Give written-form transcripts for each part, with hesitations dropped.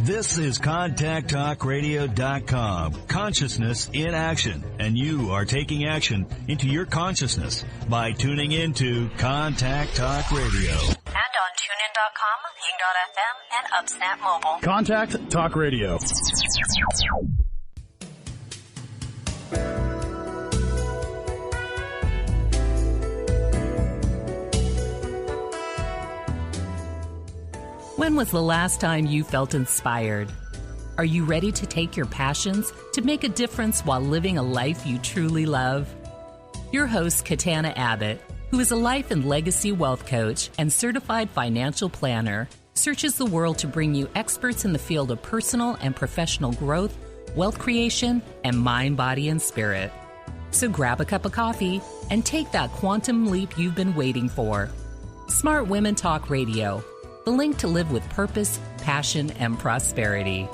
This is ContactTalkRadio.com. Consciousness in action. And you are taking action into your consciousness by tuning into Contact Talk Radio. And on TuneIn.com, Ping.fm, and UpSnap Mobile. Contact Talk Radio. When was the last time you felt inspired? Are you ready to take your passions to make a difference while living a life you truly love? Your host, Katana Abbott, who is a life and legacy wealth coach and certified financial planner, searches the world to bring you experts in the field of personal and professional growth, wealth creation, and mind, body, and spirit. So grab a cup of coffee and take that quantum leap you've been waiting for. Smart Women Talk Radio, the link to live with purpose, passion, and prosperity.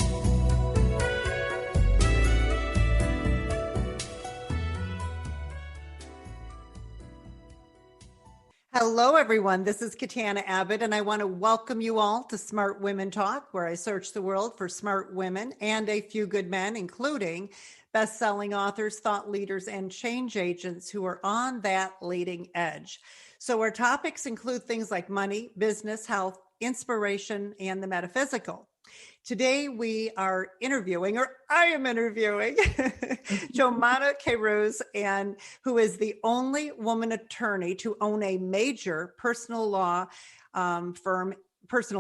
Hello, everyone. This is Katana Abbott, and I want to welcome you all to Smart Women Talk, where I search the world for smart women and a few good men, including best-selling authors, thought leaders, and change agents who are on that leading edge. So our topics include things like money, business, health, inspiration, and the metaphysical. Today we are interviewing, or I am interviewing, Joumana Kayrouz, and who is the only woman attorney to own a major personal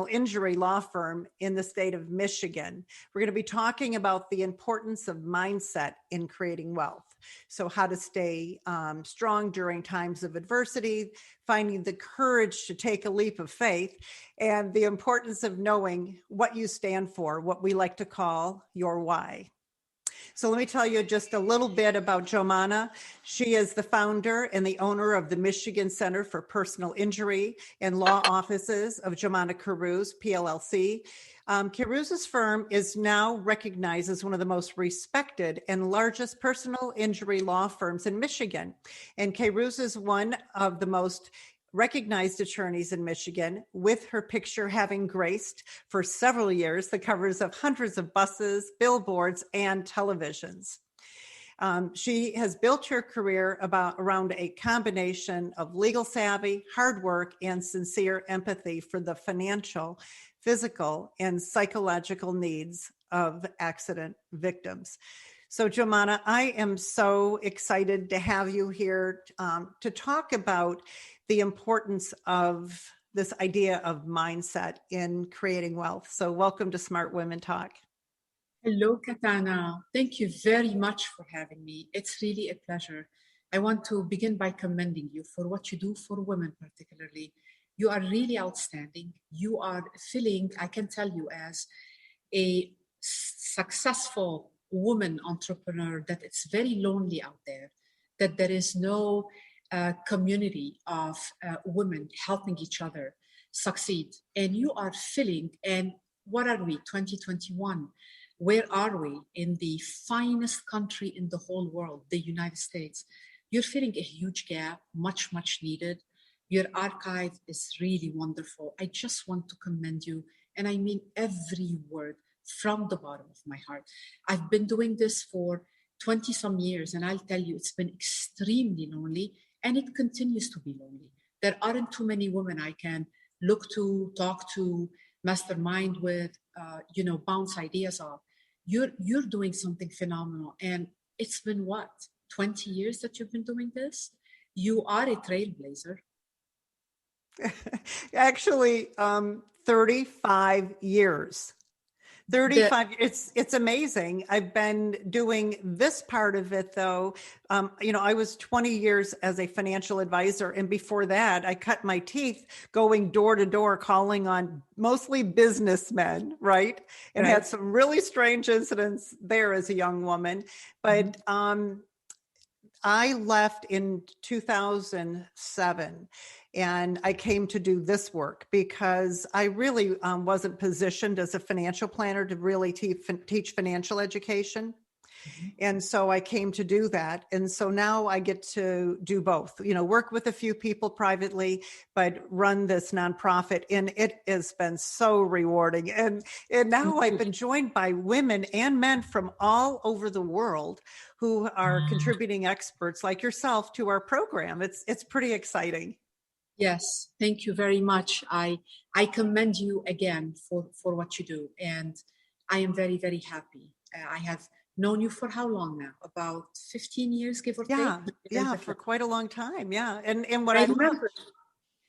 injury law firm in the state of Michigan. We're going to be talking about the importance of mindset in creating wealth. So how to stay strong during times of adversity, finding the courage to take a leap of faith, and the importance of knowing what you stand for, what we like to call your why. So let me tell you just a little bit about Joumana. She is the founder and the owner of the Michigan Center for Personal Injury and Law Offices of Joumana Kayrouz, PLLC. Kayrouz's firm is now recognized as one of the most respected and largest personal injury law firms in Michigan. And Kayrouz is one of the most recognized attorneys in Michigan, with her picture having graced for several years the covers of hundreds of buses, billboards, and televisions. She has built her career around a combination of legal savvy, hard work, and sincere empathy for the financial, physical, and psychological needs of accident victims. So, Joumana, I am so excited to have you here to talk about the importance of this idea of mindset in creating wealth. So welcome to Smart Women Talk. Hello, Katana. Thank you very much for having me. It's really a pleasure. I want to begin by commending you for what you do for women particularly. You are really outstanding. You are filling, I can tell you, as a successful woman entrepreneur, that it's very lonely out there, that there is no community of women helping each other succeed. And you are filling, and what are we, 2021? Where are we in the finest country in the whole world, the United States? You're filling a huge gap, much, much needed. Your archive is really wonderful. I just want to commend you, and I mean every word from the bottom of my heart. I've been doing this for 20 some years, and I'll tell you, it's been extremely lonely, and it continues to be lonely. There aren't too many women I can look to, talk to, mastermind with, bounce ideas off. You're doing something phenomenal. And it's been what, 20 years that you've been doing this? You are a trailblazer. Actually, 35 years. 35, it's amazing. I've been doing this part of it though. I was 20 years as a financial advisor. And before that, I cut my teeth going door to door, calling on mostly businessmen, right? And had some really strange incidents there as a young woman. But I left in 2007. And I came to do this work because I really wasn't positioned as a financial planner to really teach financial education. And so I came to do that. And so now I get to do both, work with a few people privately, but run this nonprofit. And it has been so rewarding. And now I've been joined by women and men from all over the world who are contributing experts like yourself to our program. It's pretty exciting. Yes, thank you very much. I commend you again for what you do. And I am very, very happy. I have known you for how long now? About 15 years, give or take? Yeah, for quite a long time. Yeah. And what I I remember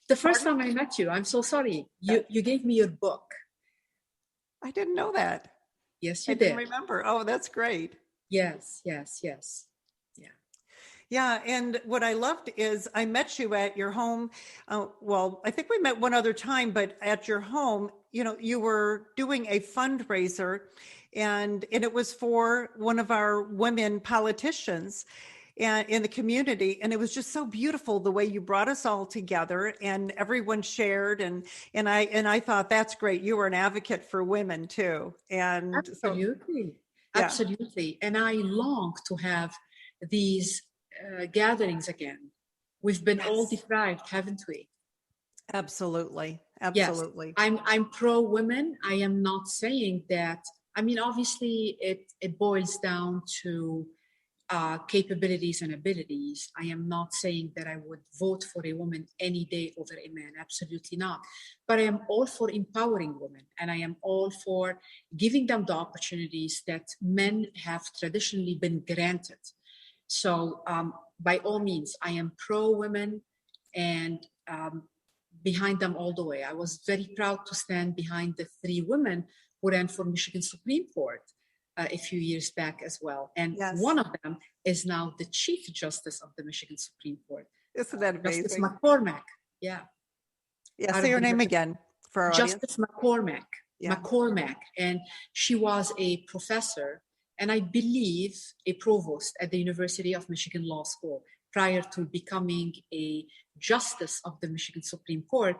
the first time I met you, I'm so sorry. You gave me your book. I didn't know that. Yes, you did. Didn't remember. Oh, that's great. Yes. Yeah. And what I loved is I met you at your home. Well, I think we met one other time, but at your home, you were doing a fundraiser and it was for one of our women politicians and in the community. And it was just so beautiful the way you brought us all together and everyone shared. And I thought that's great. You were an advocate for women too. And Absolutely. And I long to have these gatherings again. We've been all deprived, haven't we? Absolutely. Yes. I'm pro women. I am not saying that. I mean, obviously it boils down to capabilities and abilities. I am not saying that I would vote for a woman any day over a man. Absolutely not. But I am all for empowering women, and I am all for giving them the opportunities that men have traditionally been granted. So by all means, I am pro women and behind them all the way. I was very proud to stand behind the 3 women who ran for Michigan Supreme Court a few years back as well. And one of them is now the Chief Justice of the Michigan Supreme Court. Isn't that amazing? Justice McCormack. Yeah. Yeah, say your name again for our Justice audience. McCormack. Yeah. McCormack. And she was a professor and I believe a provost at the University of Michigan Law School prior to becoming a justice of the Michigan Supreme Court,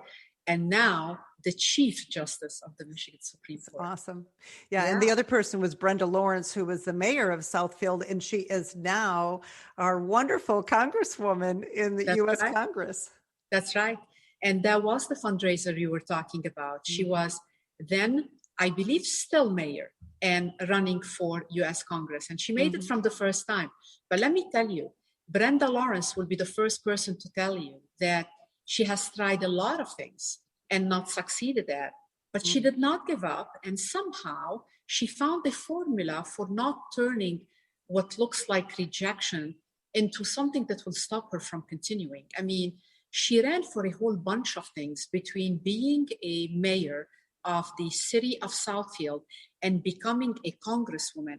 and now the Chief Justice of the Michigan Supreme Court. Awesome. Yeah, and the other person was Brenda Lawrence, who was the mayor of Southfield, and she is now our wonderful congresswoman in the U.S. Congress. That's right. And that was the fundraiser you were talking about. She was then, I believe, still mayor and running for U.S. Congress. And she made it from the first time. But let me tell you, Brenda Lawrence will be the first person to tell you that she has tried a lot of things and not succeeded at, but she did not give up. And somehow she found a formula for not turning what looks like rejection into something that will stop her from continuing. I mean, she ran for a whole bunch of things between being a mayor of the city of Southfield and becoming a congresswoman,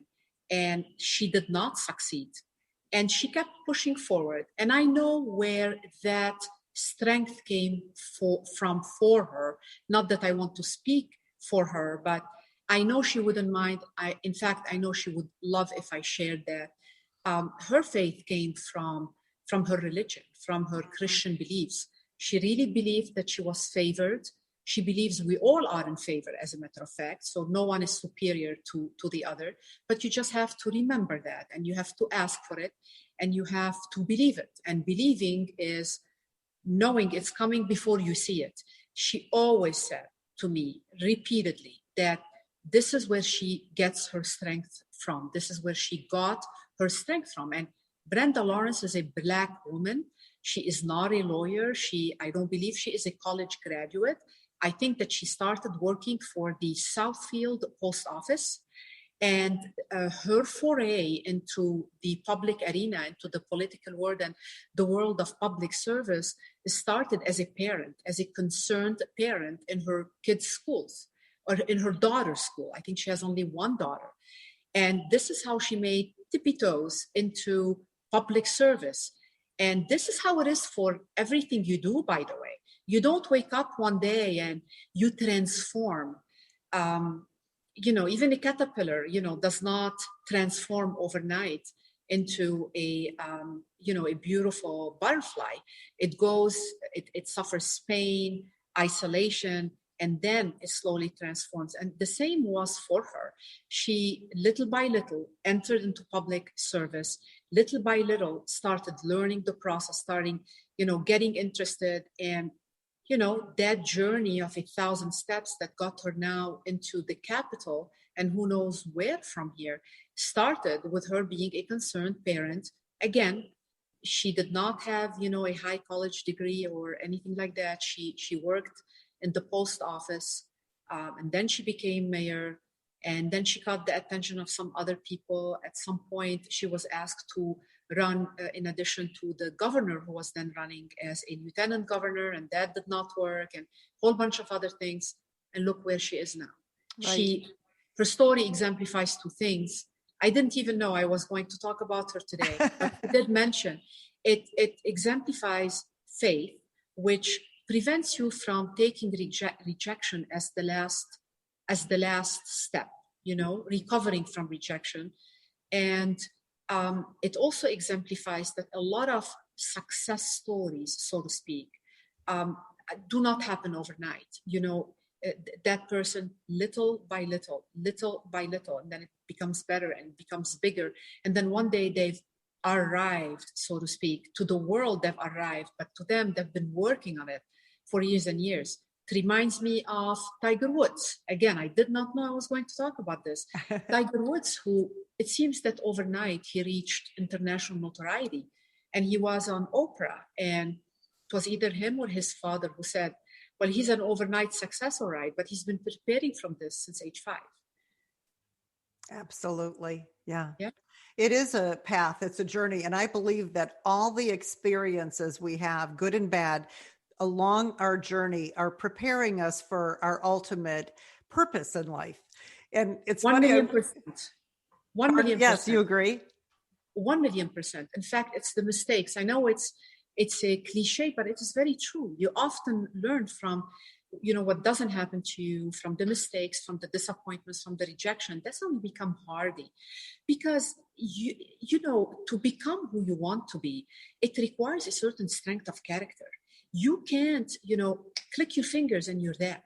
and she did not succeed. And she kept pushing forward. And I know where that strength came from for her. Not that I want to speak for her, but I know she wouldn't mind. In fact, I know she would love if I shared that. Her faith came from her religion, from her Christian beliefs. She really believed that she was favored. She believes we all are in favor, as a matter of fact. So no one is superior to the other. But you just have to remember that, and you have to ask for it, and you have to believe it. And believing is knowing it's coming before you see it. She always said to me repeatedly that this is where she gets her strength from. This is where she got her strength from. And Brenda Lawrence is a Black woman. She is not a lawyer. I don't believe she is a college graduate. I think that she started working for the Southfield Post Office, and her foray into the public arena, into the political world and the world of public service started as a parent, as a concerned parent in her kids' schools or in her daughter's school. I think she has only one daughter. And this is how she made tippy toes into public service. And this is how it is for everything you do, by the way. You don't wake up one day and you transform. Even a caterpillar, does not transform overnight into a beautiful butterfly. It suffers pain, isolation, and then it slowly transforms. And the same was for her. She, little by little, entered into public service, little by little started learning the process, starting, getting interested. And, that journey of 1,000 steps that got her now into the capital, and who knows where from here, started with her being a concerned parent. Again, she did not have, a high college degree or anything like that. She worked in the post office, and then she became mayor, and then she got the attention of some other people. At some point, she was asked to run in addition to the governor who was then running as a lieutenant governor, and that did not work, and a whole bunch of other things. And look where she is now. Right. Her story exemplifies two things. I didn't even know I was going to talk about her today, but I did mention it exemplifies faith, which prevents you from taking rejection as the last step, recovering from rejection. And it also exemplifies that a lot of success stories, so to speak, do not happen overnight. That person, little by little, and then it becomes better and becomes bigger. And then one day they've arrived, so to speak, to the world they've arrived, but to them, they've been working on it for years and years. It reminds me of Tiger Woods. Again, I did not know I was going to talk about this. Tiger Woods, who it seems that overnight he reached international notoriety, and he was on Oprah, and it was either him or his father who said, well, he's an overnight success, all right, but he's been preparing from this since age 5. Absolutely. Yeah. Yeah. It is a path. It's a journey. And I believe that all the experiences we have, good and bad, along our journey are preparing us for our ultimate purpose in life. And it's 1 million percent. 1 million yes, percent. you agree? 1 million percent. In fact, it's the mistakes. I know it's a cliche, but it is very true. You often learn from, what doesn't happen to you, from the mistakes, from the disappointments, from the rejection. That's how you become hardy. Because, to become who you want to be, it requires a certain strength of character. You can't, click your fingers and you're that.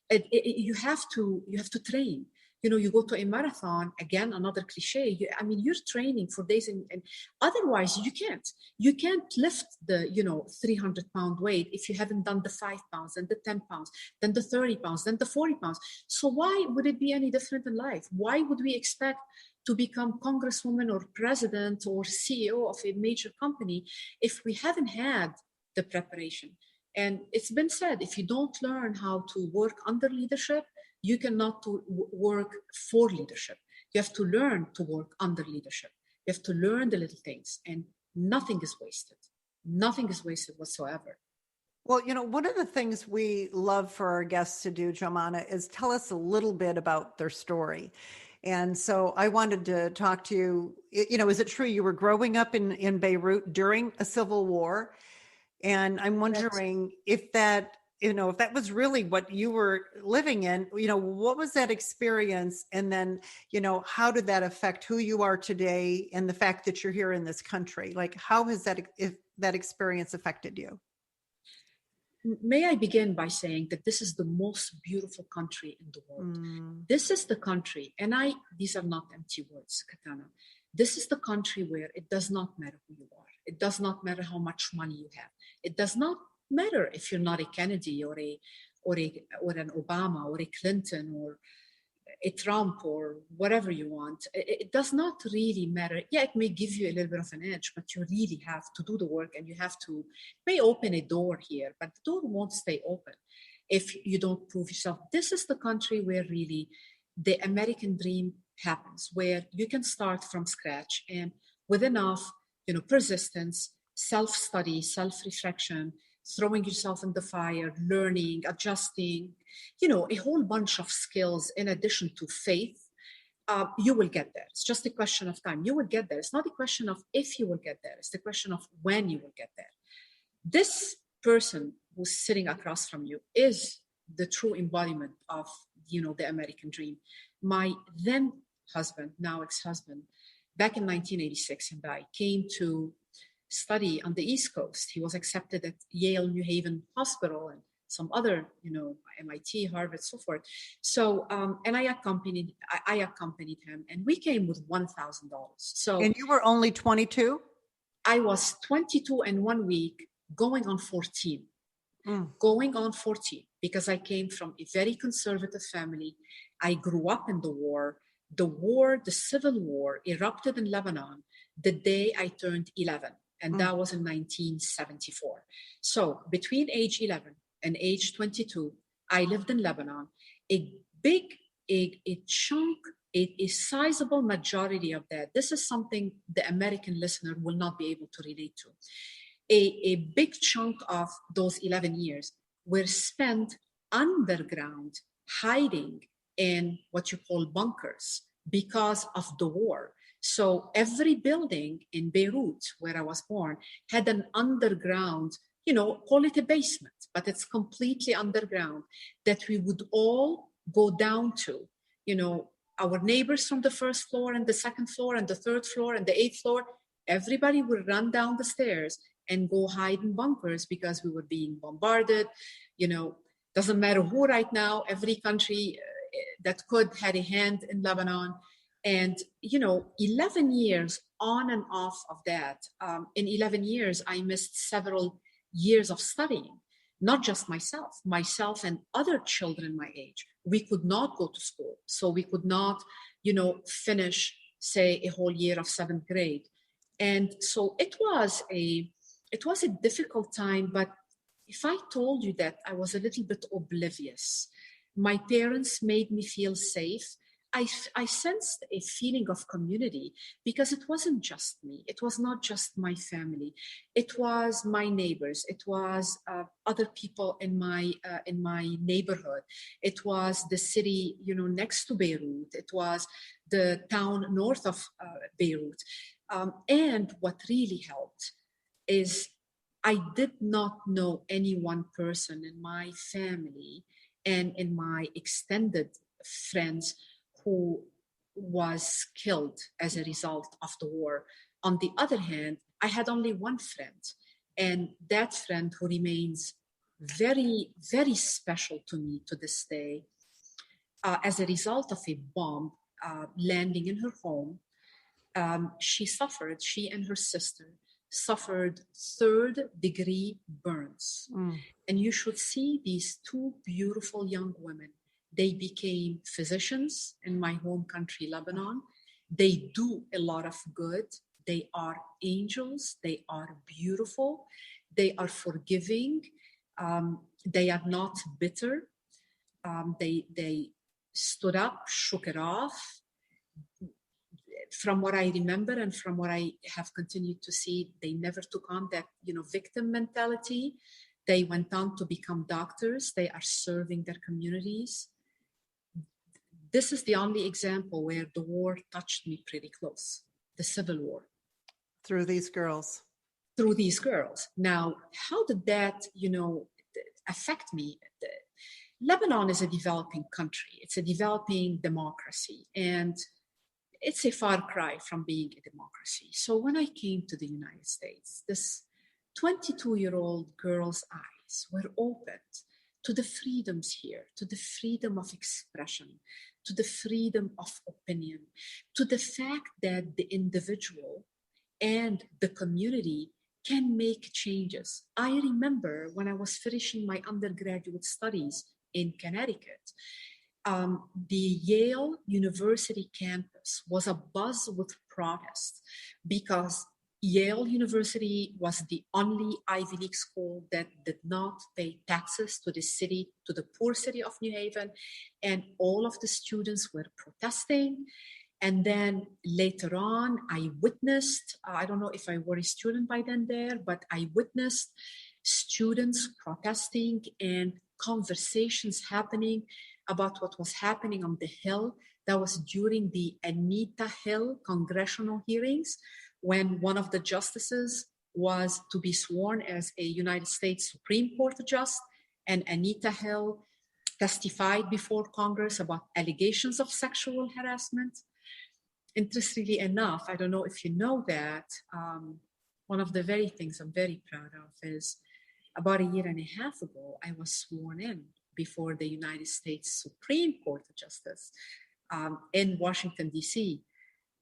You have to train. You go to a marathon, again, another cliche. You're training for days, and otherwise you can't lift the, 300-pound weight if you haven't done the 5 pounds, and the 10 pounds, then the 30 pounds, then the 40 pounds. So why would it be any different in life? Why would we expect to become congresswoman or president or CEO of a major company if we haven't had the preparation? And it's been said, if you don't learn how to work under leadership, you cannot work for leadership. You have to learn to work under leadership. You have to learn the little things, and nothing is wasted. Nothing is wasted whatsoever. Well, one of the things we love for our guests to do, Joumana, is tell us a little bit about their story. And so I wanted to talk to you, is it true you were growing up in Beirut during a civil war? And I'm wondering if that was really what you were living in, what was that experience? And then, how did that affect who you are today and the fact that you're here in this country? Like, how has that experience affected you? May I begin by saying that this is the most beautiful country in the world. This is the country, and these are not empty words, Katana. This is the country where it does not matter who you are. It does not matter how much money you have. It does not matter if you're not a Kennedy or an Obama or a Clinton or a Trump or whatever you want. It does not really matter. Yeah, it may give you a little bit of an edge, but you really have to do the work, and you have to may open a door here, but the door won't stay open if you don't prove yourself. This is the country where really the American dream happens, where you can start from scratch, and with enough, persistence, self-study, self-reflection, throwing yourself in the fire, learning, adjusting, a whole bunch of skills in addition to faith, you will get there. It's just a question of time. You will get there. It's not a question of if you will get there. It's the question of when you will get there. This person who's sitting across from you is the true embodiment of, the American dream. My then husband, now ex-husband, back in 1986, and I came to study on the East Coast. He was accepted at Yale New Haven Hospital and some other, MIT, Harvard, so forth. So, and I accompanied him, and we came with $1,000. So, and you were only 22? I was 22 and 1 week, going on 14. Going on 14, because I came from a very conservative family. I grew up in the war. The civil war erupted in Lebanon the day I turned 11, and that was in 1974. So between age 11 and age 22, I lived in Lebanon. A chunk, a sizable majority of that, this is something the American listener will not be able to relate to. A big chunk of those 11 years were spent underground, hiding in what you call bunkers because of the war. So every building in Beirut, where I was born, had an underground, call it a basement, but it's completely underground, that we would all go down to. Our neighbors from the first floor and the second floor and the third floor and the eighth floor, everybody would run down the stairs and go hide in bunkers because we were being bombarded. Doesn't matter who right now, every country that could had a hand in Lebanon. And, 11 years on and off of that. In 11 years, I missed several years of studying, not just myself and other children my age. We could not go to school. So we could not, finish, say, a whole year of 7th grade. And so it was a difficult time, but if I told you that I was a little bit oblivious, my parents made me feel safe. I sensed a feeling of community because it wasn't just me. It was not just my family. It was my neighbors. It was other people in my neighborhood. It was the city, next to Beirut. It was the town north of Beirut. And what really helped is I did not know any one person in my family and in my extended friends who was killed as a result of the war. On the other hand, I had only one friend, and that friend who remains very, very special to me to this day, as a result of a bomb landing in her home, she and her sister suffered 3rd-degree burns. And you should see these two beautiful young women. They became physicians in my home country, Lebanon. They do a lot of good. They are angels. They are beautiful. They are forgiving. They are not bitter. They stood up, shook it off. From what I remember and from what I have continued to see, they never took on that, victim mentality. They went on to become doctors. They are serving their communities. This is the only example where the war touched me pretty close, the civil war. Through these girls. Now, how did that, affect me? Lebanon is a developing country. It's a developing democracy. And it's a far cry from being a democracy. So when I came to the United States, this 22-year-old girl's eyes were opened to the freedoms here, to the freedom of expression, to the freedom of opinion, to the fact that the individual and the community can make changes. I remember when I was finishing my undergraduate studies in Connecticut, the Yale University campus was abuzz with protests because Yale University was the only Ivy League school that did not pay taxes to the city, to the poor city of New Haven, and all of the students were protesting. And then later on, I witnessed, I don't know if I were a student by then there, but I witnessed students protesting and conversations happening about what was happening on the Hill. That was during the Anita Hill congressional hearings, when one of the justices was to be sworn as a United States Supreme Court judge, and Anita Hill testified before Congress about allegations of sexual harassment. Interestingly enough, I don't know if you know that, one of the very things I'm very proud of is About a year and a half ago, I was sworn in before the United States Supreme Court of Justice in Washington, D.C.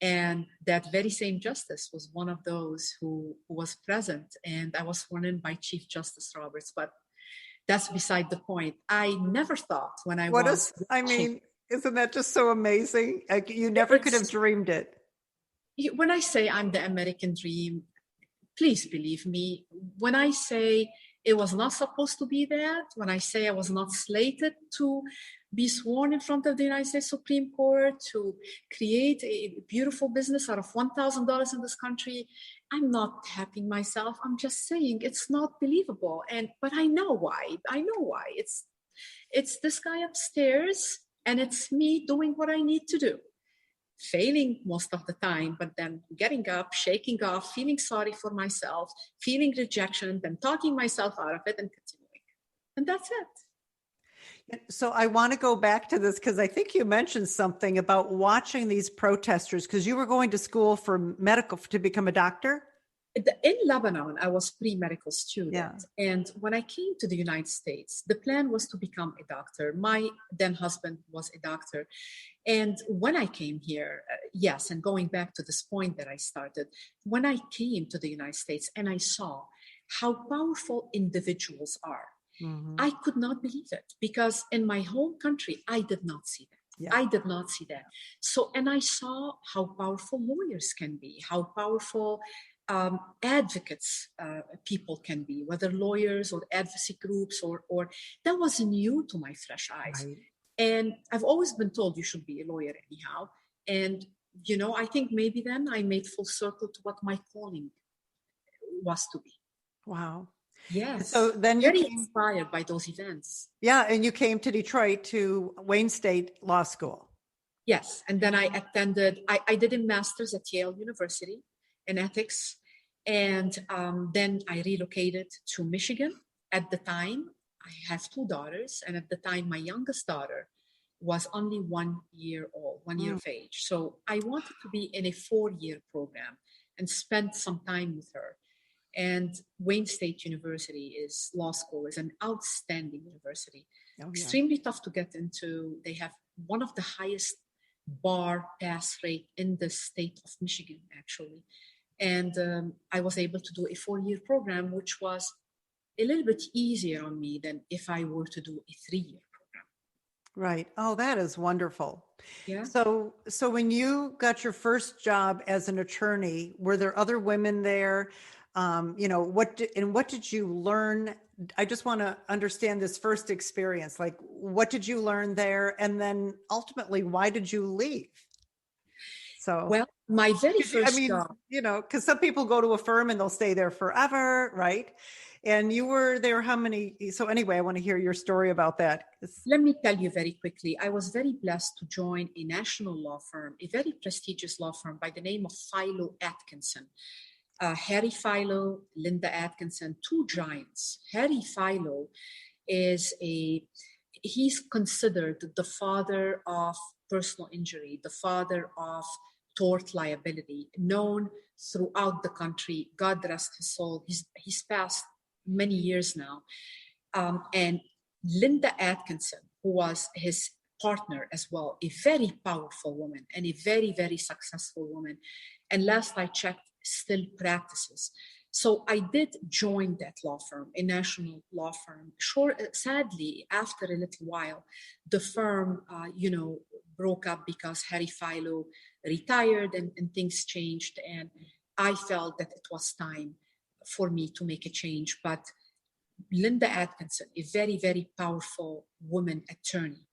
And that very same justice was one of those who was present. And I was sworn in by Chief Justice Roberts. But that's beside the point. I never thought when I isn't that just so amazing? Like, you never could have dreamed it. When I say I'm the American dream, please believe me. When I say it was not supposed to be that, when I say I was not slated to be sworn in front of the United States Supreme Court, to create a beautiful business out of $1,000 in this country, I'm not tapping myself. I'm just saying it's not believable. But I know why. It's this guy upstairs, and it's me doing what I need to do. Failing most of the time, but then getting up, shaking off, feeling sorry for myself, feeling rejection, then talking myself out of it and continuing. And that's it. So I want to go back to this because I think you mentioned something about watching these protesters, because you were going to school for medical to become a doctor. In Lebanon, I was pre-medical student. Yeah. And when I came to the United States, the plan was to become a doctor. My then husband was a doctor. And when I came here, yes, and going back to this point that I started, when I came to the United States and I saw how powerful individuals are, I could not believe it, because in my home country, I did not see that. Yeah. I did not see that. So, and I saw how powerful lawyers can be, how powerful advocates people can be, whether lawyers or advocacy groups, or that was new to my fresh eyes. Right. And I've always been told you should be a lawyer anyhow. And, I think maybe then I made full circle to what my calling was to be. Wow. Yes. So then you very inspired by those events. Yeah. And you came to Detroit to Wayne State Law School. Yes. And then I did a master's at Yale University in ethics. And then I relocated to Michigan. At the time, I have 2 daughters. And at the time, my youngest daughter was only 1 year old, 1 year of age. So I wanted to be in a 4-year program and spend some time with her. And Wayne State University law school is an outstanding university. Oh, yeah. Extremely tough to get into. They have one of the highest bar pass rate in the state of Michigan, actually. And I was able to do a 4-year program, which was a little bit easier on me than if I were to do a 3-year program. Right. Oh, that is wonderful. Yeah. So when you got your first job as an attorney, were there other women there? What did you learn? I just want to understand this first experience. Like, what did you learn there? And then ultimately, why did you leave? So, well, my very first job, because some people go to a firm and they'll stay there forever, right? And you were there how many? So anyway, I want to hear your story about that. Let me tell you very quickly. I was very blessed to join a national law firm, a very prestigious law firm by the name of Philo Atkinson. Harry Philo, Linda Atkinson, 2 giants. Harry Philo he's considered the father of personal injury, the father of tort liability, known throughout the country. God rest his soul. He's passed many years now. And Linda Atkinson, who was his partner as well, a very powerful woman and a very, very successful woman. And last I checked, still practices. So I did join that law firm, a national law firm. Sadly, after a little while, the firm, broke up because Harry Philo retired and things changed. And I felt that it was time for me to make a change. But Linda Atkinson, a very, very powerful woman attorney,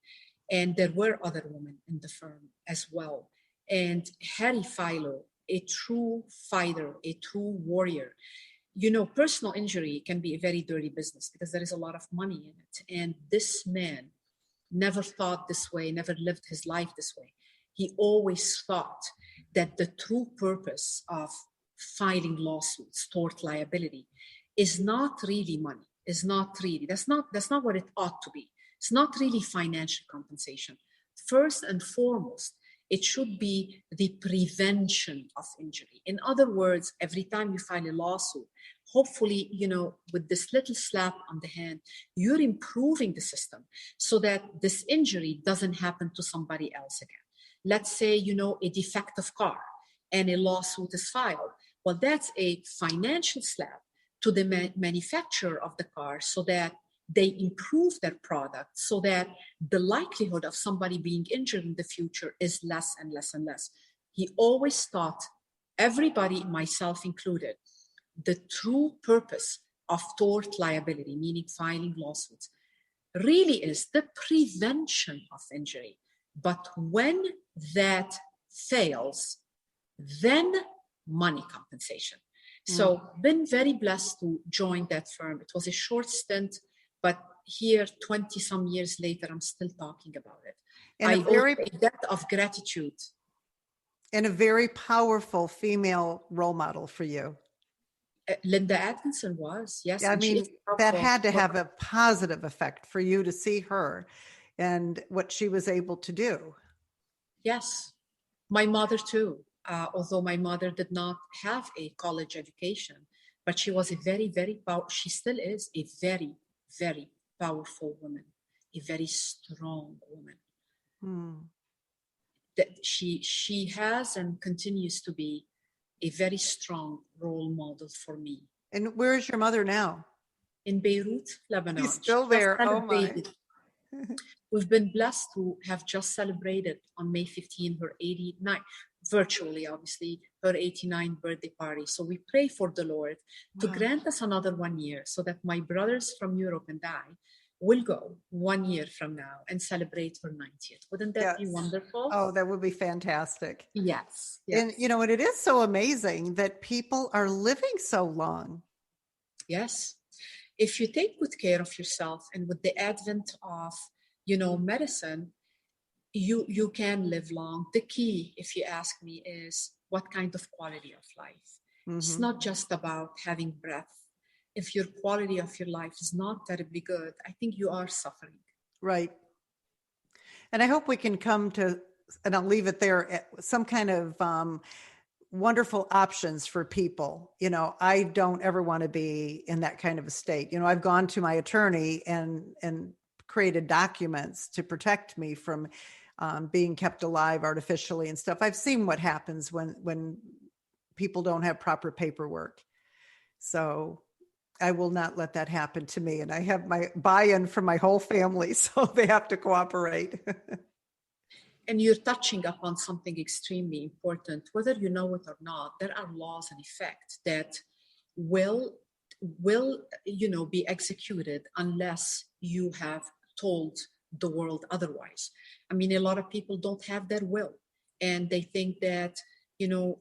and there were other women in the firm as well. And Harry Philo, a true fighter, a true warrior. Personal injury can be a very dirty business because there is a lot of money in it. And this man never thought this way, never lived his life this way. He always thought that the true purpose of filing lawsuits, tort liability, is not really money, that's not what it ought to be. It's not really financial compensation. First and foremost, It should be the prevention of injury. In other words, every time you file a lawsuit, hopefully, with this little slap on the hand, you're improving the system so that this injury doesn't happen to somebody else again. Let's say, a defective car and a lawsuit is filed. Well, that's a financial slap to the manufacturer of the car so that they improve their product so that the likelihood of somebody being injured in the future is less and less and less. He always taught everybody, myself included, the true purpose of tort liability, meaning filing lawsuits, really is the prevention of injury. But when that fails, then money compensation. So been very blessed to join that firm. It was a short stint, but here 20 some years later, I'm still talking about it. And I owe a debt of gratitude. And a very powerful female role model for you. Linda Atkinson was, yes. I mean, that had to have a positive effect for you to see her and what she was able to do. Yes, my mother too. Although my mother did not have a college education, but she was a very, very she still is a very, very powerful woman, a very strong woman. That she has and continues to be a very strong role model for me. And where is your mother now? In Beirut, Lebanon. She's still there. Oh my. We've been blessed to have just celebrated on May 15 her 89, virtually obviously, her 89th birthday party. So we pray for the Lord to grant us another 1 year so that my brothers from Europe and I will go 1 year from now and celebrate her 90th. Wouldn't that be wonderful? Oh, that would be fantastic. Yes. And, and it is so amazing that people are living so long. Yes. If you take good care of yourself, and with the advent of, medicine, you can live long. The key, if you ask me, is what kind of quality of life. It's not just about having breath. If your quality of your life is not terribly good, I think you are suffering. Right. And I hope we can come to, and I'll leave it there, some kind of wonderful options for people. I don't ever want to be in that kind of a state. I've gone to my attorney and created documents to protect me from being kept alive artificially and stuff. I've seen what happens when people don't have proper paperwork. So I will not let that happen to me. And I have my buy-in from my whole family, so they have to cooperate. And you're touching upon something extremely important. Whether you know it or not, there are laws in effect that will be executed unless you have told the world otherwise. I mean, a lot of people don't have their will, and they think that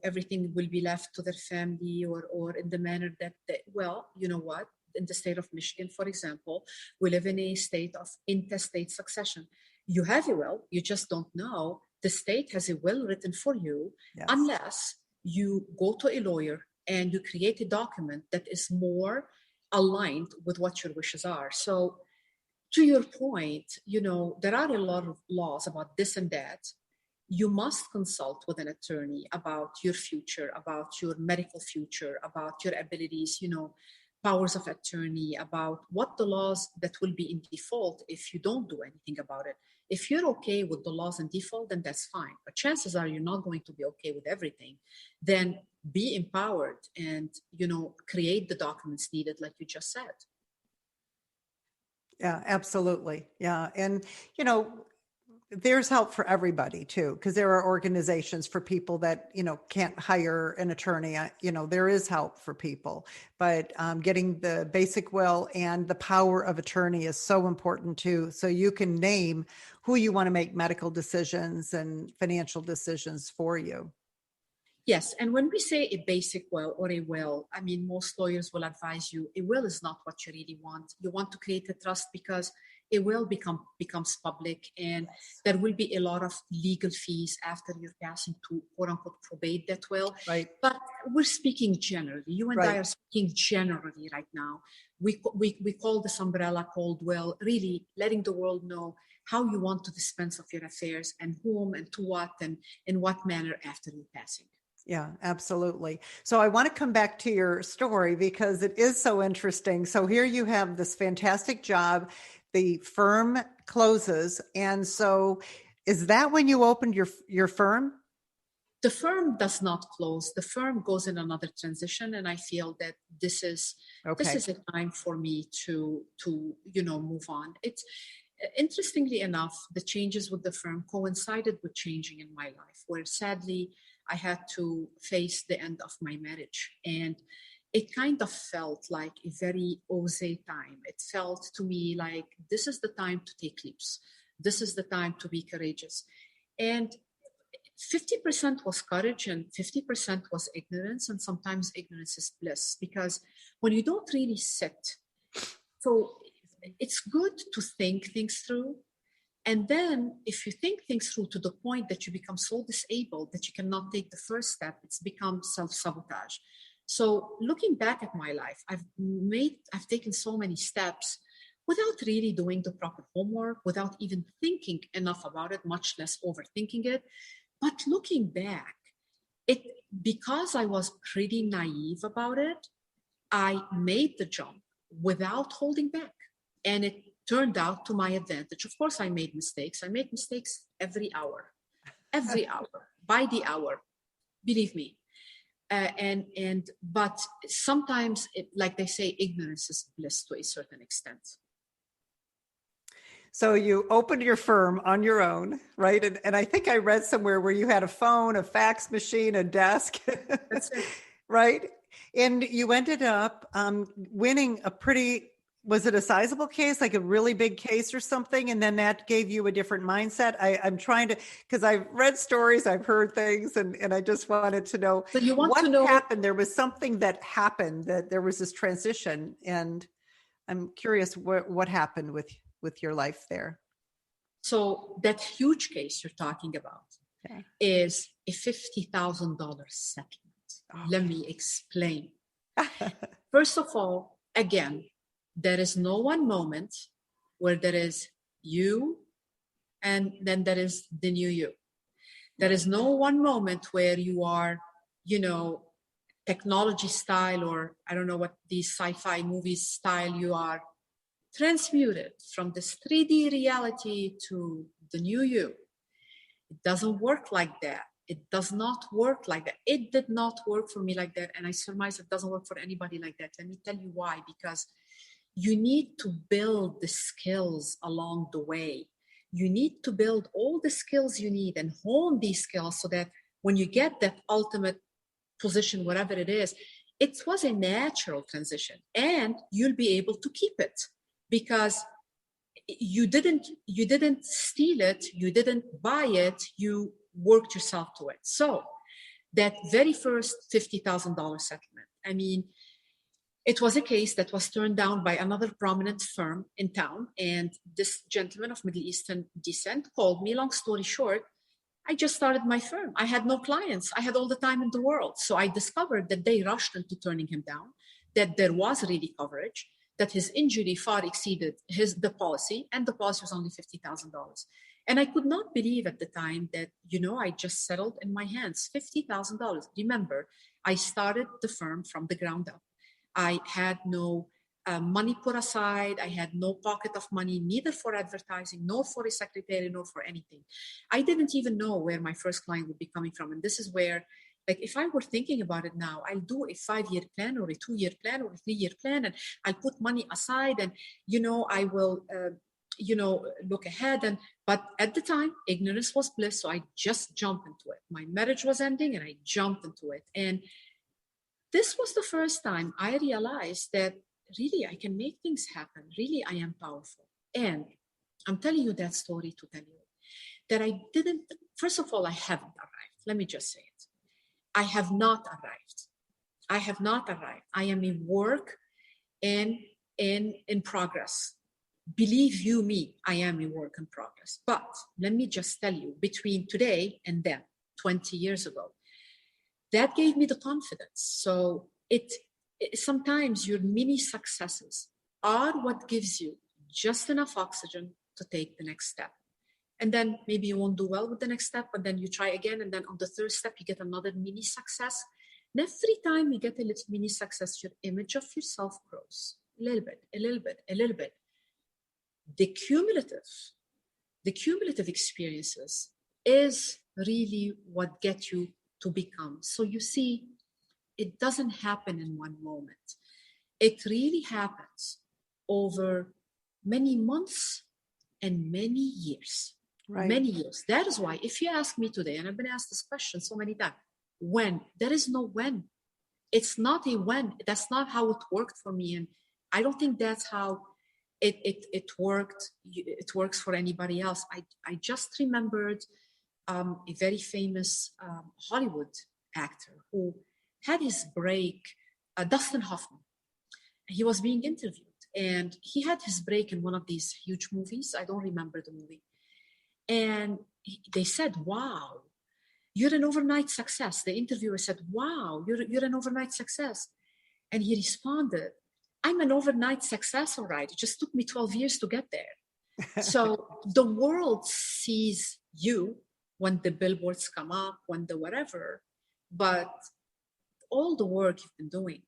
everything will be left to their family or in the manner that you know what? In the state of Michigan, for example, we live in a state of intestate succession. You have a will, you just don't know. The state has a will written for you, unless you go to a lawyer and you create a document that is more aligned with what your wishes are. So to your point, there are a lot of laws about this and that. You must consult with an attorney about your future, about your medical future, about your abilities, powers of attorney, about what the laws that will be in default if you don't do anything about it. If you're okay with the laws in default, then that's fine. But chances are you're not going to be okay with everything. Then be empowered and, create the documents needed, like you just said. Yeah, absolutely. Yeah. And, there's help for everybody too, because there are organizations for people that, can't hire an attorney. There is help for people, but getting the basic will and the power of attorney is so important too. So you can name who you want to make medical decisions and financial decisions for you. Yes. And when we say a basic will or a will, I mean, most lawyers will advise you, a will is not what you really want. You want to create a trust because a will becomes public, and there will be a lot of legal fees after you're passing to quote unquote probate that will. Right. But we're speaking generally. You and I are speaking generally right now. We call this umbrella called will, really letting the world know how you want to dispense of your affairs and whom and to what and in what manner after your passing. Yeah, absolutely. So I want to come back to your story because it is so interesting. So here you have this fantastic job, the firm closes. And so is that when you opened your firm? The firm does not close. The firm goes in another transition. And I feel that this is a time for me to move on. It's interestingly enough, the changes with the firm coincided with changing in my life, where sadly, I had to face the end of my marriage. And it kind of felt like a very osé time. It felt to me like this is the time to take leaps. This is the time to be courageous. And 50% was courage and 50% was ignorance. And sometimes ignorance is bliss, because when you don't really sit, so it's good to think things through. And then if you think things through to the point that you become so disabled that you cannot take the first step, it's become self-sabotage. So looking back at my life, I've taken so many steps without really doing the proper homework, without even thinking enough about it, much less overthinking it. But looking back, because I was pretty naive about it, I made the jump without holding back. And it turned out to my advantage. Of course, I made mistakes. I make mistakes every hour, by the hour, believe me. But sometimes, like they say, ignorance is bliss to a certain extent. So you opened your firm on your own, right? And I think I read somewhere where you had a phone, a fax machine, a desk, That's it. right? And you ended up winning was it a sizable case, like a really big case or something? And then that gave you a different mindset. I'm trying to, because I've read stories, I've heard things, and I just wanted to know what happened. There was something that happened, that there was this transition. And I'm curious what happened with your life there. So that huge case you're talking about is a $50,000 settlement. Oh. Let me explain. First of all, again, there is no one moment where there is you and then there is the new you. There is no one moment where you are, technology style, or I don't know what these sci-fi movies style, you are transmuted from this 3D reality to the new you. It doesn't work like that. It does not work like that. It did not work for me like that. And I surmise it doesn't work for anybody like that. Let me tell you why. Because you need to build the skills along the way. You need to build all the skills you need and hone these skills so that when you get that ultimate position, whatever it is, it was a natural transition and you'll be able to keep it because you didn't steal it, you didn't buy it, you worked yourself to it. So that very first $50,000 settlement, I mean, it was a case that was turned down by another prominent firm in town. And this gentleman of Middle Eastern descent called me. Long story short, I just started my firm. I had no clients. I had all the time in the world. So I discovered that they rushed into turning him down, that there was really coverage, that his injury far exceeded the policy, and the policy was only $50,000. And I could not believe at the time that, I just settled in my hands $50,000. Remember, I started the firm from the ground up. I had no money put aside. I had no pocket of money, neither for advertising, nor for a secretary, nor for anything. I didn't even know where my first client would be coming from. And this is where, if I were thinking about it now, I'll do a 5-year plan or a 2-year plan or a 3-year plan, and I'll put money aside and, I will, look ahead. But at the time, ignorance was bliss. So I just jumped into it. My marriage was ending and I jumped into it. And this was the first time I realized that really I can make things happen. Really, I am powerful. And I'm telling you that story to tell you that first of all, I haven't arrived. Let me just say it. I have not arrived. I have not arrived. I am a work in progress. Believe you me, I am a work in progress. But let me just tell you, between today and then, 20 years ago, that gave me the confidence. So sometimes your mini successes are what gives you just enough oxygen to take the next step. And then maybe you won't do well with the next step, but then you try again. And then on the third step, you get another mini success. And every time you get a little mini success, your image of yourself grows a little bit, a little bit, a little bit. The cumulative experiences is really what get you to become. So you see, it doesn't happen in one moment. It really happens over many months and many years. Right. Many years. That is why if you ask me today, and I've been asked this question so many times, when? There is no when. It's not a when. That's not how it worked for me. And I don't think that's how it worked. It works for anybody else. I just remembered a very famous Hollywood actor who had his break, Dustin Hoffman. He was being interviewed and he had his break in one of these huge movies. I don't remember the movie. And they said, wow, you're an overnight success. The interviewer said, wow, you're an overnight success. And he responded, I'm an overnight success, all right. It just took me 12 years to get there. So the world sees you when the billboards come up, when the whatever, but all the work you've been doing,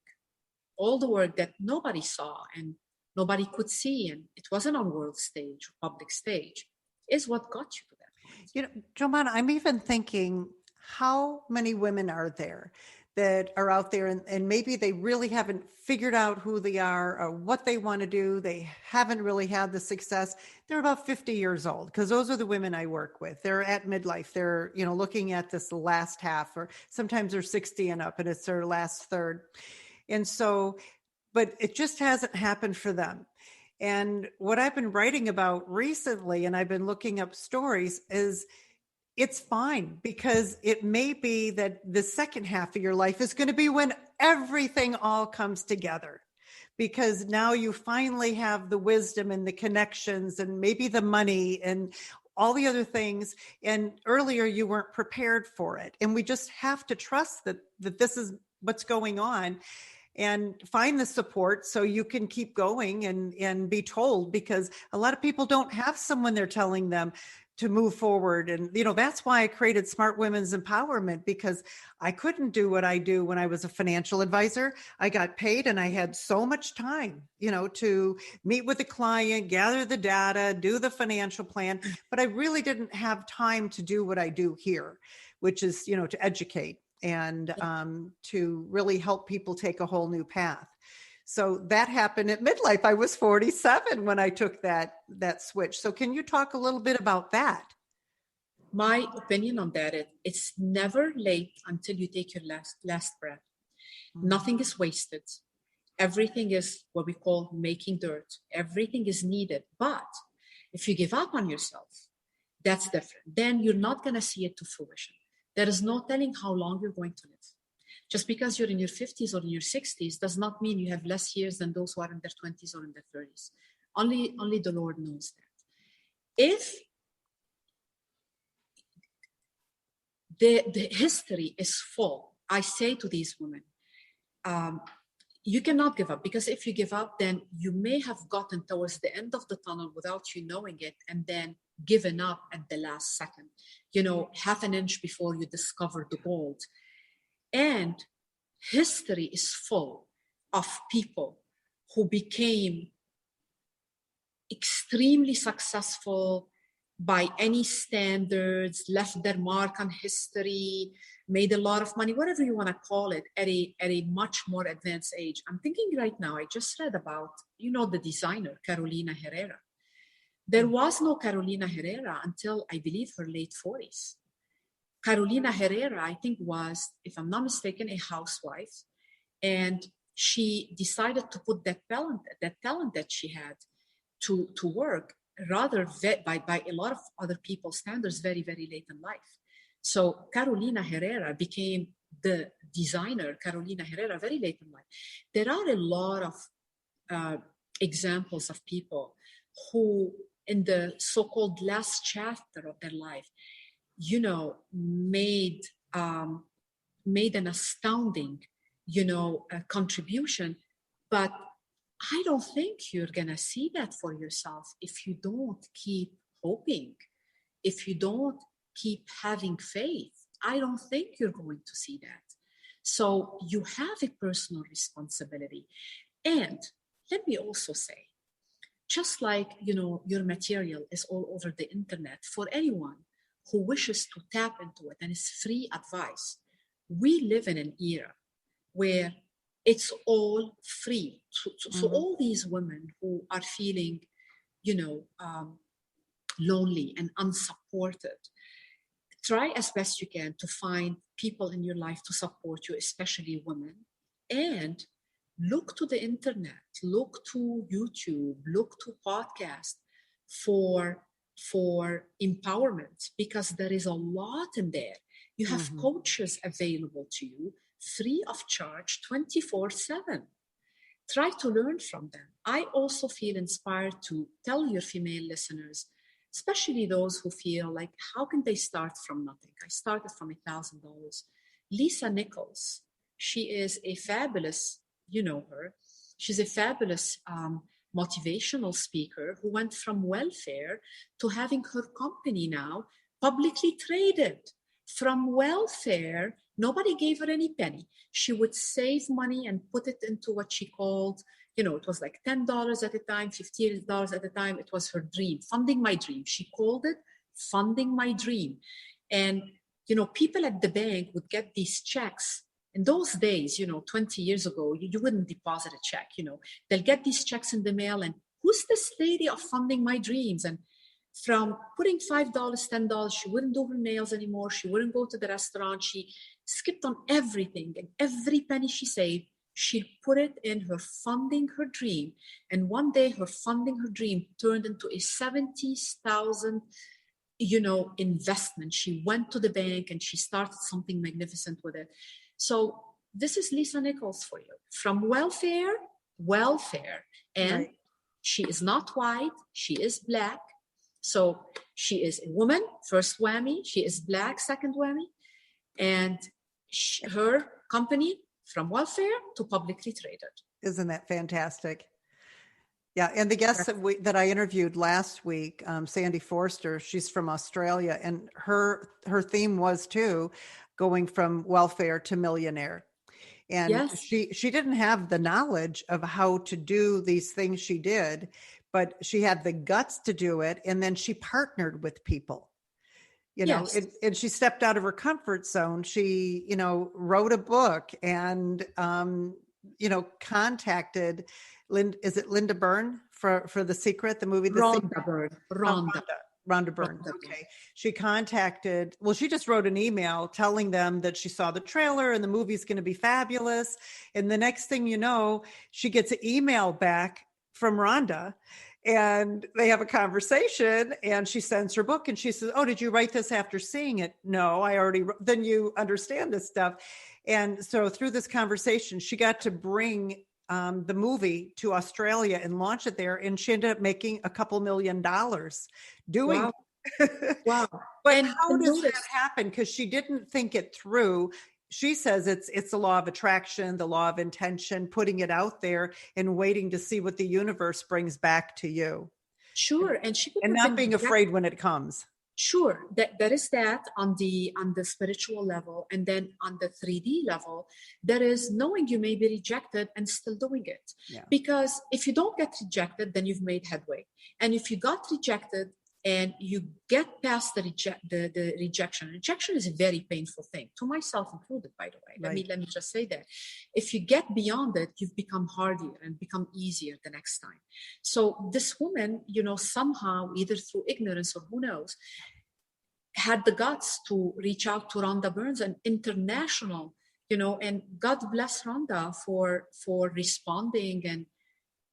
all the work that nobody saw and nobody could see, and it wasn't on world stage or public stage, is what got you to that. You know, Joumana, I'm even thinking, how many women are there that are out there and maybe they really haven't figured out who they are or what they want to do. They haven't really had the success. They're about 50 years old, because those are the women I work with. They're at midlife. They're, you know, looking at this last half, or sometimes they're 60 and up and it's their last third. And so, but it just hasn't happened for them. And what I've been writing about recently, and I've been looking up stories, is it's fine, because it may be that the second half of your life is going to be when everything all comes together, because now you finally have the wisdom and the connections and maybe the money and all the other things. And earlier you weren't prepared for it. And we just have to trust that this is what's going on, and find the support so you can keep going and be told, because a lot of people don't have someone they're telling them to move forward. And, you know, that's why I created Smart Women's Empowerment, because I couldn't do what I do when I was a financial advisor. I got paid and I had so much time, you know, to meet with the client, gather the data, do the financial plan, but I really didn't have time to do what I do here, which is, you know, to educate and to really help people take a whole new path. So that happened at midlife. I was 47 when I took that switch. So can you talk a little bit about that? My opinion on that is it's never late until you take your last breath. Mm-hmm. Nothing is wasted. Everything is what we call making dirt. Everything is needed. But if you give up on yourself, that's different. Then you're not going to see it to fruition. There is no telling how long you're going to live. Just because you're in your 50s or in your 60s does not mean you have less years than those who are in their 20s or in their 30s. Only the Lord knows that. If the history is full, I say to these women, you cannot give up, because if you give up, then you may have gotten towards the end of the tunnel without you knowing it, and then given up at the last second, you know, half an inch before you discover the gold. And history is full of people who became extremely successful by any standards, left their mark on history, made a lot of money, whatever you want to call it, at a much more advanced age. I'm thinking right now, I just read about, you know, the designer, Carolina Herrera. There was no Carolina Herrera until, I believe, her late 40s. Carolina Herrera, I think, was, if I'm not mistaken, a housewife. And she decided to put that talent that she had to work, rather by a lot of other people's standards, very, very late in life. So Carolina Herrera became the designer, Carolina Herrera, very late in life. There are a lot of examples of people who, in the so-called last chapter of their life, you know, made an astounding, you know, contribution, but I don't think you're going to see that for yourself if you don't keep hoping, if you don't keep having faith. I don't think you're going to see that. So you have a personal responsibility. And let me also say, just like, your material is all over the internet, for anyone who wishes to tap into it, and it's free advice, we live in an era where it's all free. So all these women who are feeling, lonely and unsupported, try as best you can to find people in your life to support you, especially women, and look to the internet, look to YouTube, look to podcasts for empowerment, because there is a lot in there. You have coaches available to you free of charge 24/7. Try to learn from them. I also feel inspired to tell your female listeners, especially those who feel like, how can they start from nothing? I started from $1,000. Lisa Nichols, she is a fabulous, you know her, she's a fabulous motivational speaker who went from welfare to having her company now publicly traded. From welfare, nobody gave her any penny. She would save money and put it into what she called, it was like $10 at a time, $50 at a time. It was her dream, funding my dream. She called it funding my dream. And, people at the bank would get these checks. In those days, 20 years ago, you wouldn't deposit a check, they'll get these checks in the mail and who's this lady of funding my dreams? And from putting $5, $10, she wouldn't do her nails anymore. She wouldn't go to the restaurant. She skipped on everything, and every penny she saved, she'd put it in her funding her dream. And one day her funding her dream turned into a $70,000, investment. She went to the bank and she started something magnificent with it. So this is Lisa Nichols for you. From welfare, and right. She is not white, she is Black. So she is a woman, first whammy. She is Black, second whammy. And her company, from welfare to publicly traded. Isn't that fantastic? Yeah. And the guest that I interviewed last week, Sandy Forster, she's from Australia, and her theme was too going from welfare to millionaire. And yes. she didn't have the knowledge of how to do these things she did, but she had the guts to do it. And then she partnered with people, yes. And she stepped out of her comfort zone. She, wrote a book and, contacted Linda Byrne for The Secret, the movie, Rhonda Byrne. Okay. She just wrote an email telling them that she saw the trailer and the movie's going to be fabulous. And the next thing you know, she gets an email back from Rhonda and they have a conversation and she sends her book and she says, "Oh, did you write this after seeing it?" "No, I already then you understand this stuff." And so through this conversation, she got to bring the movie to Australia and launch it there. And she ended up making a couple $1 million doing wow. Wow. But how does that happen? Because she didn't think it through. She says it's the law of attraction, the law of intention, putting it out there and waiting to see what the universe brings back to you. Sure. And not being afraid when it comes. Sure, there is that on the spiritual level, and then on the 3D level, there is knowing you may be rejected and still doing it. Yeah. Because if you don't get rejected, then you've made headway. And if you got rejected and you get past the rejection is a very painful thing, to myself included, by the way. Right. Let me just say that. If you get beyond it, you've become hardier and become easier the next time. So this woman, somehow, either through ignorance or who knows, had the guts to reach out to Rhonda Byrne, an international, and God bless Rhonda for responding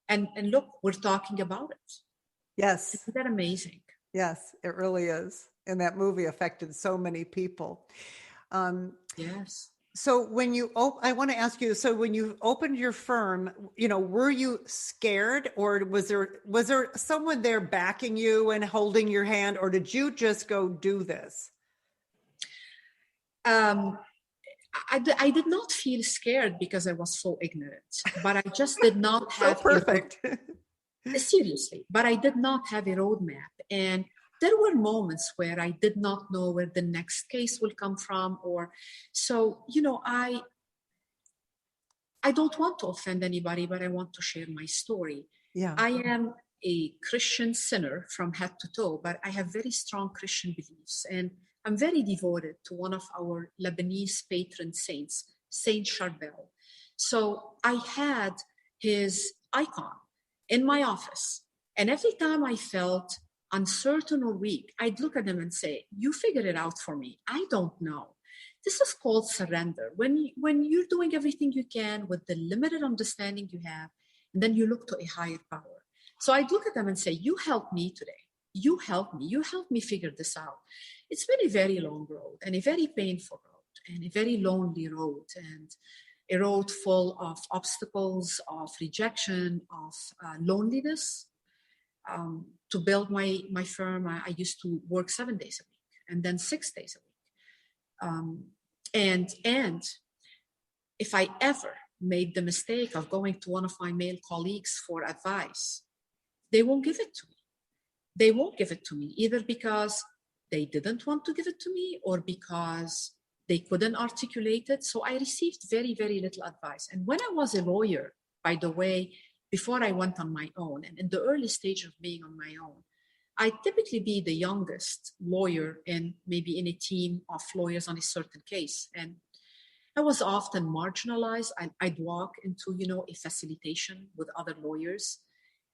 and look, we're talking about it. Yes. Isn't that amazing? Yes, it really is. And that movie affected so many people. Yes. So when I want to ask you, so when you opened your firm, were you scared, or was there someone there backing you and holding your hand, or did you just go do this? I did not feel scared because I was so ignorant, but I just did not So have perfect. seriously, but I did not have a roadmap. And there were moments where I did not know where the next case will come from, or so, I don't want to offend anybody, but I want to share my story. Yeah. I am a Christian sinner from head to toe, but I have very strong Christian beliefs. And I'm very devoted to one of our Lebanese patron saints, Saint Charbel. So I had his icon in my office. And every time I felt uncertain or weak, I'd look at him and say, you figure it out for me. I don't know. This is called surrender. When you're doing everything you can with the limited understanding you have, and then you look to a higher power. So I'd look at them and say, you help me today. You help me. You help me figure this out. It's been a very long road and a very painful road and a very lonely road and a road full of obstacles, of rejection, of loneliness. To build my firm, I used to work 7 days a week and then 6 days a week. And if I ever made the mistake of going to one of my male colleagues for advice, they won't give it to me. They won't give it to me either because they didn't want to give it to me or because they couldn't articulate it. So I received very, very little advice. And when I was a lawyer, by the way, before I went on my own and in the early stage of being on my own, I'd typically be the youngest lawyer maybe in a team of lawyers on a certain case. And I was often marginalized. I'd walk into, a facilitation with other lawyers.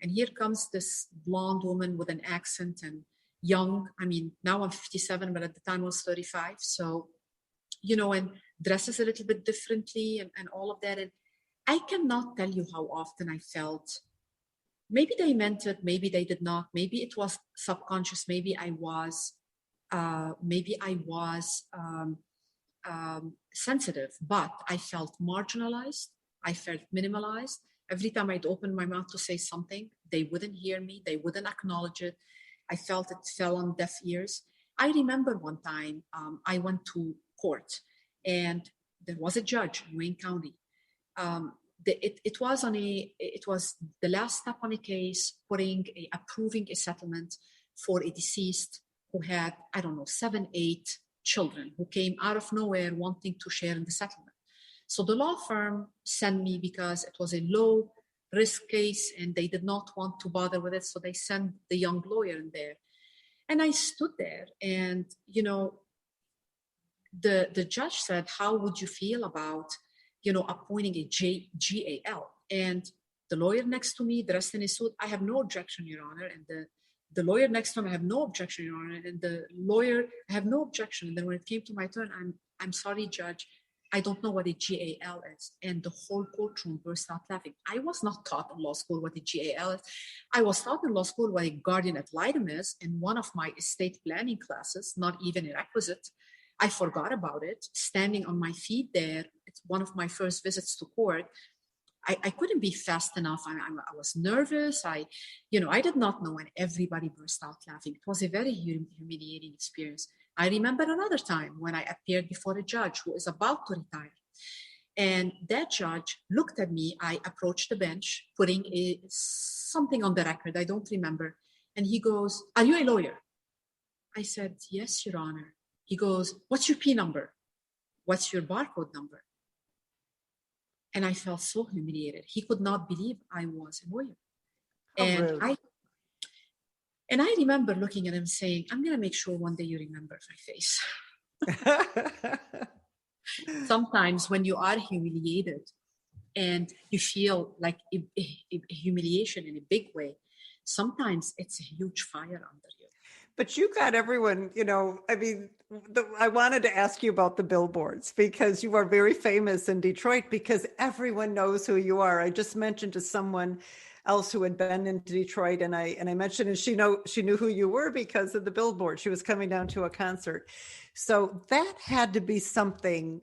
And here comes this blonde woman with an accent and young. I mean, now I'm 57, but at the time I was 35. So, and dresses a little bit differently and all of that. And I cannot tell you how often I felt, maybe they meant it, maybe they did not, maybe it was subconscious, maybe I was sensitive, but I felt marginalized. I felt minimalized. Every time I'd open my mouth to say something, they wouldn't hear me. They wouldn't acknowledge it. I felt it fell on deaf ears. I remember one time I went to court and there was a judge in Wayne County. It was the last step on a case, approving a settlement for a deceased who had, 7, 8 children who came out of nowhere wanting to share in the settlement. So the law firm sent me because it was a low risk case and they did not want to bother with it. So they sent the young lawyer in there. And I stood there and, the judge said, how would you feel about, appointing a GAL? And the lawyer next to me, dressed in a suit, I have no objection, Your Honor. And the lawyer next to him, I have no objection, Your Honor. And the lawyer, I have no objection. And then when it came to my turn, I'm sorry, Judge, I don't know what a GAL is. And the whole courtroom burst out laughing. I was not taught in law school what a GAL is. I was taught in law school what a guardian ad litem is in one of my estate planning classes, not even a requisite. I forgot about it, standing on my feet there. It's one of my first visits to court. I couldn't be fast enough. I was nervous. I did not know, and everybody burst out laughing. It was a very humiliating experience. I remember another time when I appeared before a judge who is about to retire. And that judge looked at me. I approached the bench, putting something on the record. I don't remember. And he goes, "Are you a lawyer?" I said, "Yes, Your Honor." He goes, "What's your P number? What's your barcode number?" And I felt so humiliated. He could not believe I was a lawyer. And I remember looking at him saying, "I'm going to make sure one day you remember my face." Sometimes when you are humiliated and you feel like a humiliation in a big way, sometimes it's a huge fire under you. But you got everyone, I wanted to ask you about the billboards because you are very famous in Detroit because everyone knows who you are. I just mentioned to someone else who had been in Detroit and I mentioned, and she knew who you were because of the billboard. She was coming down to a concert. So that had to be something,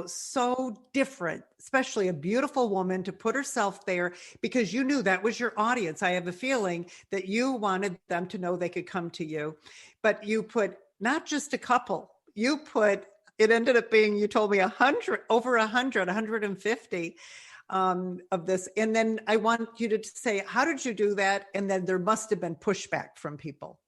so different, especially a beautiful woman to put herself there because you knew that was your audience. I have a feeling that you wanted them to know they could come to you, but you put not just a couple, you put it ended up being, you told me 100, over 100, 150 of this. And then I want you to say, how did you do that? And then there must have been pushback from people.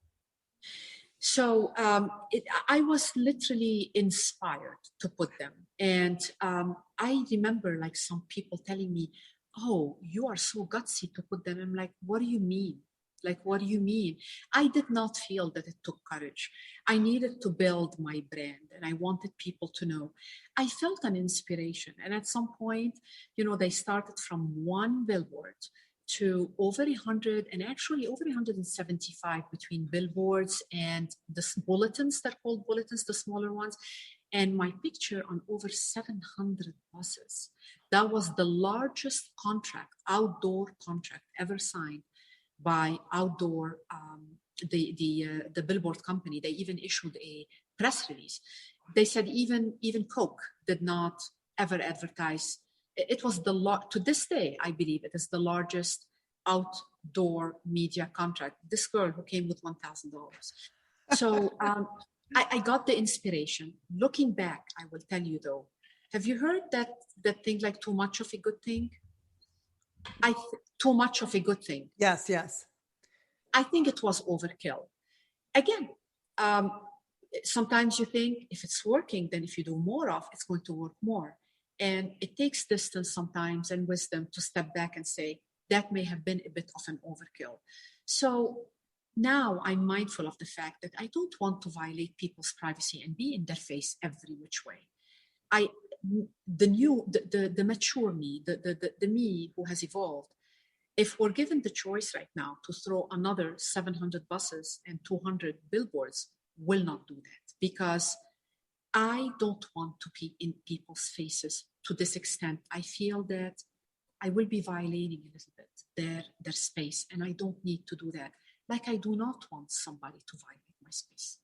So I was literally inspired to put them. And I remember like some people telling me, oh, you are so gutsy to put them. I'm like, what do you mean? Like, what do you mean? I did not feel that it took courage. I needed to build my brand and I wanted people to know. I felt an inspiration. And at some point, you know, they started from one billboard to over 100 and actually over 175 between billboards and the bulletins, they're called bulletins, the smaller ones, and my picture on over 700 buses. That was the largest contract, outdoor contract ever signed by outdoor, the billboard company. They even issued a press release. They said even Coke did not ever advertise. It was to this day, I believe it is the largest outdoor media contract. This girl who came with $1,000. So I got the inspiration. Looking back, I will tell you though, have you heard that thing like too much of a good thing? Too much of a good thing. Yes, yes. I think it was overkill. Again, sometimes you think if it's working, then if you do more of, it's going to work more. And it takes distance sometimes and wisdom to step back and say, that may have been a bit of an overkill. So now I'm mindful of the fact that I don't want to violate people's privacy and be in their face every which way. The mature me, the me who has evolved, if we're given the choice right now to throw another 700 buses and 200 billboards, will not do that because I don't want to be in people's faces to this extent. I feel that I will be violating a little bit their space, and I don't need to do that. Like I do not want somebody to violate my space.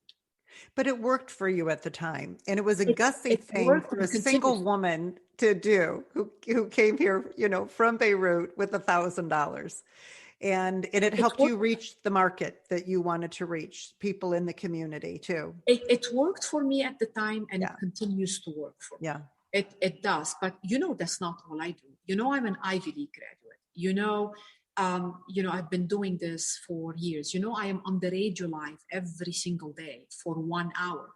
But it worked for you at the time. And it was a gutsy thing for a single woman to do who came here, you know, from Beirut with $1,000. And it helped you reach the market that you wanted to reach, people in the community too. It worked for me at the time, and it continues to work for me. Yeah. It does. But, you know, that's not all I do. You know, I'm an Ivy League graduate. You know, I've been doing this for years. You know, I am on the radio live every single day for 1 hour.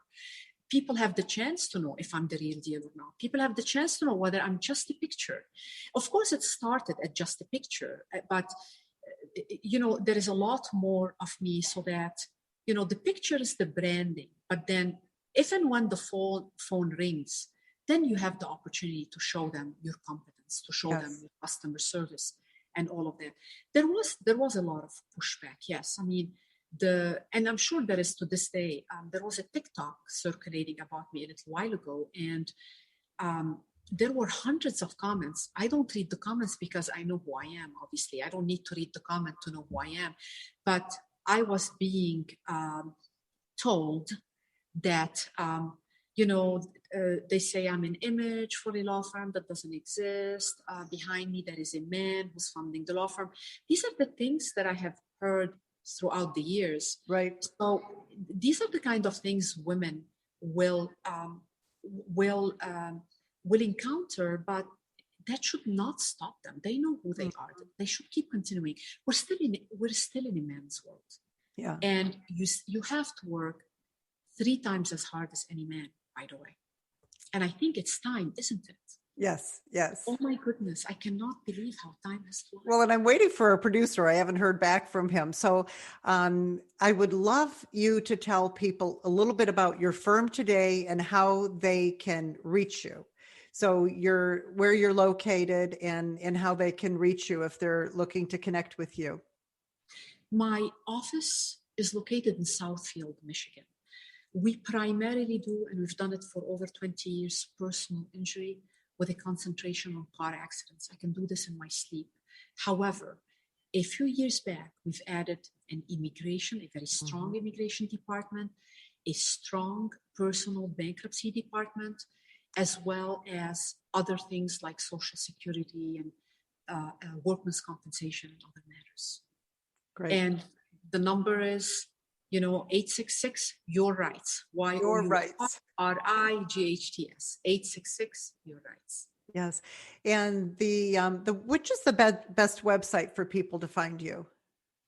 People have the chance to know if I'm the real deal or not. People have the chance to know whether I'm just a picture. Of course, it started at just a picture, but, you know, there is a lot more of me so that, you know, the picture is the branding. But then if and when the phone rings, then you have the opportunity to show them your competence, to show them your customer service and all of that. There was a lot of pushback, yes. I mean, and I'm sure there is to this day. There was a TikTok circulating about me a little while ago, and there were hundreds of comments. I don't read the comments because I know who I am, obviously. I don't need to read the comment to know who I am. But I was being told that, they say I'm an image for a law firm that doesn't exist. Behind me, there is a man who's funding the law firm. These are the things that I have heard throughout the years. Right. So these are the kind of things women will encounter, but that should not stop them. They know who they are. They should keep continuing. We're still in a man's world. Yeah. And you have to work 3 times as hard as any man, by the way. And I think it's time, isn't it? Yes, yes. Oh my goodness, I cannot believe how time has flown. Well, and I'm waiting for a producer. I haven't heard back from him. So I would love you to tell people a little bit about your firm today and how they can reach you. So where you're located and how they can reach you if they're looking to connect with you. My office is located in Southfield, Michigan. We primarily do, and we've done it for over 20 years, personal injury with a concentration on car accidents. I can do this in my sleep. However, a few years back, we've added a very strong immigration department, a strong personal bankruptcy department, as well as other things like Social Security and workman's compensation and other matters. Great. And the number is 866 Your Rights. Your Rights. RIGHTS. 866 Your Rights. Yes. And the which is the best website for people to find you?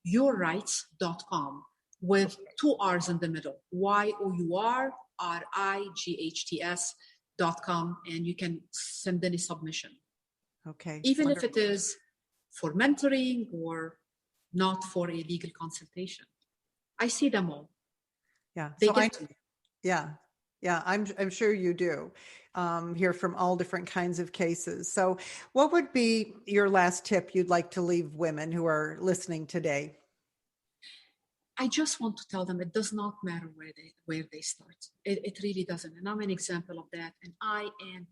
Yourrights.com with 2 R's in the middle. YOURRIGHTS.com, and you can send any submission. Okay. Even wonderful. if it is for mentoring or not for a legal consultation. I see them all. Yeah. They so get to me. Yeah. I'm sure you do hear from all different kinds of cases. So what would be your last tip you'd like to leave women who are listening today? I just want to tell them it does not matter where they start. It really doesn't. And I'm an example of that. And I and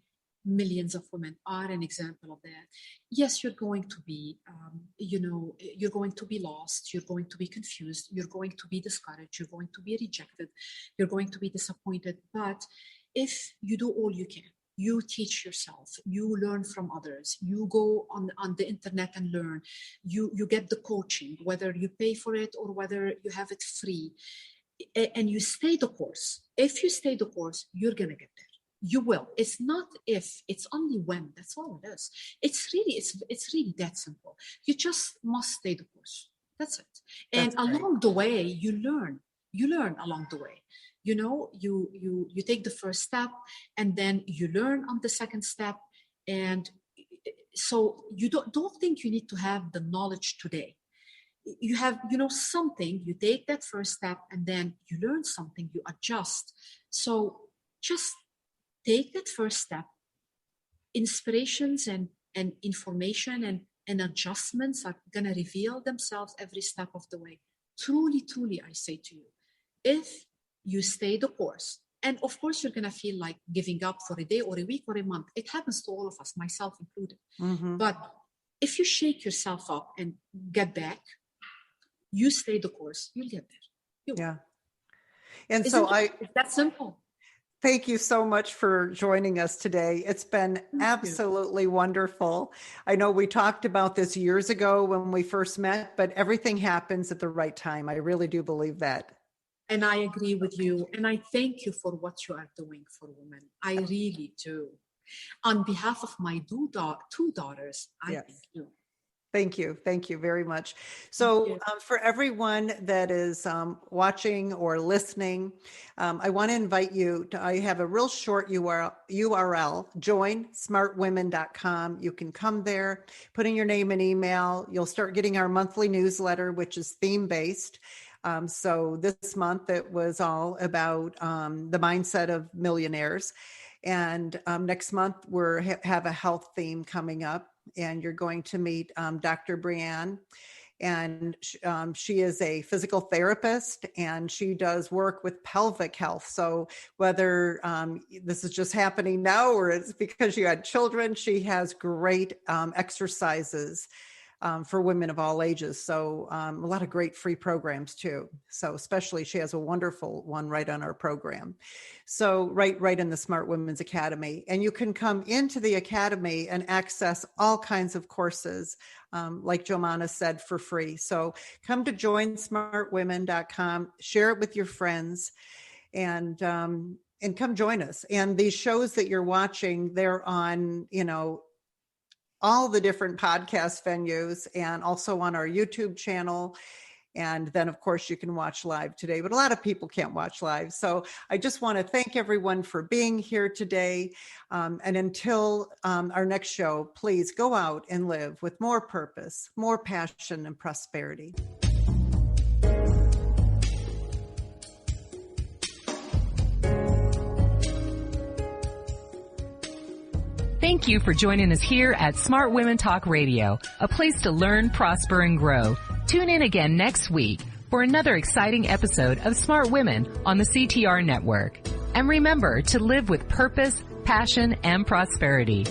millions of women are an example of that. Yes, you're going to be, you're going to be lost. You're going to be confused. You're going to be discouraged. You're going to be rejected. You're going to be disappointed. But if you do all you can, you teach yourself, you learn from others, you go on the internet and learn, you get the coaching, whether you pay for it or whether you have it free, and you stay the course. If you stay the course, you're going to get there. You will. It's not if, it's only when. That's all it is. It's really that simple. You just must stay the course. That's it. And along the way, you learn along the way. You take the first step, and then you learn on the second step. And so you don't think you need to have the knowledge today. You have, something, you take that first step, and then you learn something, you adjust. So just take that first step. Inspirations and information and adjustments are going to reveal themselves every step of the way. Truly, I say to you, if you stay the course, and of course you're going to feel like giving up for a day or a week or a month. It happens to all of us, myself included. Mm-hmm. But if you shake yourself up and get back, you stay the course, you'll get there. Yeah. And it's that simple. Thank you so much for joining us today. It's been absolutely wonderful. I know we talked about this years ago when we first met, but everything happens at the right time. I really do believe that. And I agree with you. And I thank you for what you are doing for women. I really do. On behalf of my two daughters, I thank you. Thank you. Thank you very much. So for everyone that is watching or listening, I want to invite you to, I have a real short URL, joinsmartwomen.com. You can come there, put in your name and email. You'll start getting our monthly newsletter, which is theme-based. So this month it was all about the mindset of millionaires. And next month we have a health theme coming up. And you're going to meet Dr. Brianne, and she is a physical therapist, and she does work with pelvic health. So whether this is just happening now or it's because you had children, she has great exercises for women of all ages. So a lot of great free programs too. So especially she has a wonderful one right on our program. So right in the Smart Women's Academy. And you can come into the Academy and access all kinds of courses, like Joumana said, for free. So come to joinsmartwomen.com, share it with your friends, and come join us. And these shows that you're watching, they're on, all the different podcast venues and also on our YouTube channel. And then, of course, you can watch live today, but a lot of people can't watch live. So I just want to thank everyone for being here today. And until our next show, please go out and live with more purpose, more passion, and prosperity. Thank you for joining us here at Smart Women Talk Radio, a place to learn, prosper, and grow. Tune in again next week for another exciting episode of Smart Women on the CTR Network. And remember to live with purpose, passion, and prosperity.